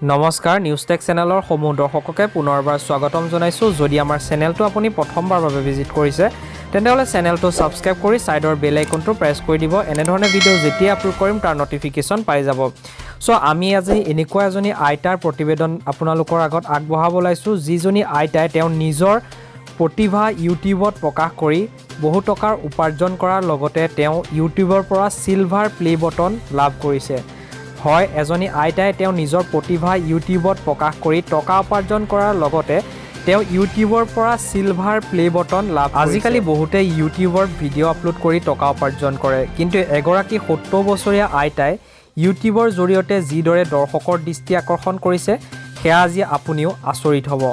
নমস্কাৰ নিউজটেক চেনেলৰ সমূহ দৰ্শককে পুনৰবাৰ স্বাগতম জনাইছোঁ। যদি আমাৰ চেনেলটো আপুনি প্ৰথমবাৰ বাবে ভিজিট কৰিছে তেন্তেহ'লে চেনেলটো ছাবস্ক্ৰাইব কৰি সাইডৰ বেল আইকনটো প্ৰেছ কৰি দিব। এনেধৰণে ভিডিঅ' যেতিয়া আপলোড কৰিম তাৰ নটিফিকেশ্যন পাই যাব। আমি আজি এনেকুৱা এজনী আইতাৰ প্ৰতিবেদন আপোনালোকৰ আগত আগবঢ়াব ওলাইছোঁ, যিজনী আইতাই তেওঁ নিজৰ প্ৰতিভা ইউটিউবত প্ৰকাশ কৰি বহু টকাৰ উপাৰ্জন কৰাৰ লগতে তেওঁ ইউটিউবৰ পৰা চিলভাৰ প্লে বটন লাভ কৰিছে। হয়, এজনী আইতাই তেওঁ নিজৰ প্ৰতিভা ইউটিউবত প্ৰকাশ কৰি টকা উপাৰ্জন কৰাৰ লগতে তেওঁ ইউটিউবৰ পৰা চিলভাৰ প্লে বটন লাভ কৰিছে। আজিকালি বহুতে ইউটিউবৰ ভিডিঅ' আপলোড কৰি টকা উপাৰ্জন কৰে, কিন্তু এগৰাকী 70 বছৰীয়া আইতাই ইউটিউবৰ জৰিয়তে যিদৰে দৰ্শকৰ দৃষ্টি আকৰ্ষণ কৰিছে সেয়া আজি আপুনিও আচৰিত হ'ব।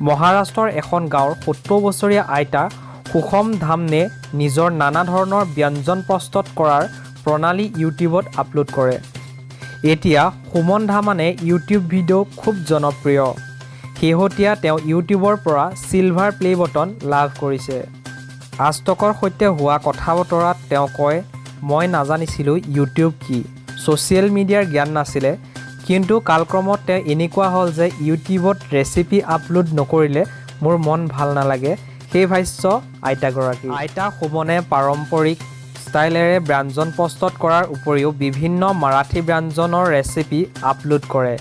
মহাৰাষ্ট্ৰৰ এখন গাঁৱৰ 70 বছৰীয়া আইতা সুষম ধামনে নিজৰ নানা ধৰণৰ ব্যঞ্জন প্ৰস্তুত কৰাৰ প্ৰণালী ইউটিউবত আপলোড কৰে। এতিয়া সুমন ধামানে ইউটিউব ভিডিঅ' খুব জনপ্ৰিয়। শেহতীয়া তেওঁ ইউটিউবৰ পৰা চিলভাৰ প্লে বটন লাভ কৰিছে। আজতকৰ সৈতে হোৱা কথা বতৰাত তেওঁ কয়, মই নাজানিছিলোঁ ইউটিউব কি, ছ'চিয়েল মিডিয়াৰ জ্ঞান নাছিলে, কিন্তু কালক্ৰমত তেওঁ এনেকুৱা হ'ল যে ইউটিউবত ৰেচিপি আপলোড নকৰিলে মোৰ মন ভাল নালাগে। সেই ভাষ্য আইতাগৰাকী। আইতা সুমনে পাৰম্পৰিক ষ্টাইলেৰে ব্যঞ্জন প্ৰস্তুত কৰাৰ উপৰিও বিভিন্ন মাৰাঠী ব্যঞ্জনৰ ৰেচিপি আপলোড কৰে।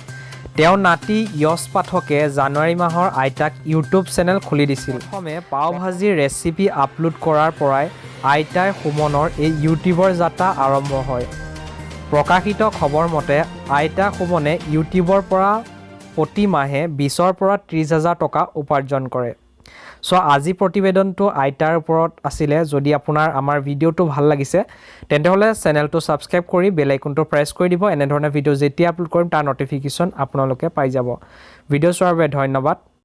তেওঁৰ নাতি য়শ পাঠকে জানুৱাৰী মাহৰ আইতাক ইউটিউব চেনেল খুলি দিছিল। প্ৰথমে পাও ভাজিৰ ৰেচিপি আপলোড কৰাৰ পৰাই আইতাই সুমনৰ এই ইউটিউবৰ যাত্ৰা আৰম্ভ হয়। প্ৰকাশিত খবৰ মতে আইতা সুমনে ইউটিউবৰ পৰা প্ৰতি মাহে 20ৰ পৰা 30,000 টকা উপাৰ্জন কৰে। আজি প্ৰতিবেদনটো আইতাৰ ওপৰত আছিলে। যদি আপোনাৰ আমাৰ ভিডিঅ'টো ভাল লাগিছে তেন্তেহ'লে চেনেলটো ছাবস্ক্ৰাইব কৰি বেল আইকনটো প্ৰেছ কৰি দিব। এনেধৰণে ভিডিঅ' যেতিয়া আপলোড কৰিম তাৰ নটিফিকেশ্যন আপোনালোকে পাই যাব। ভিডিঅ' চোৱাৰ বাবে ধন্যবাদ।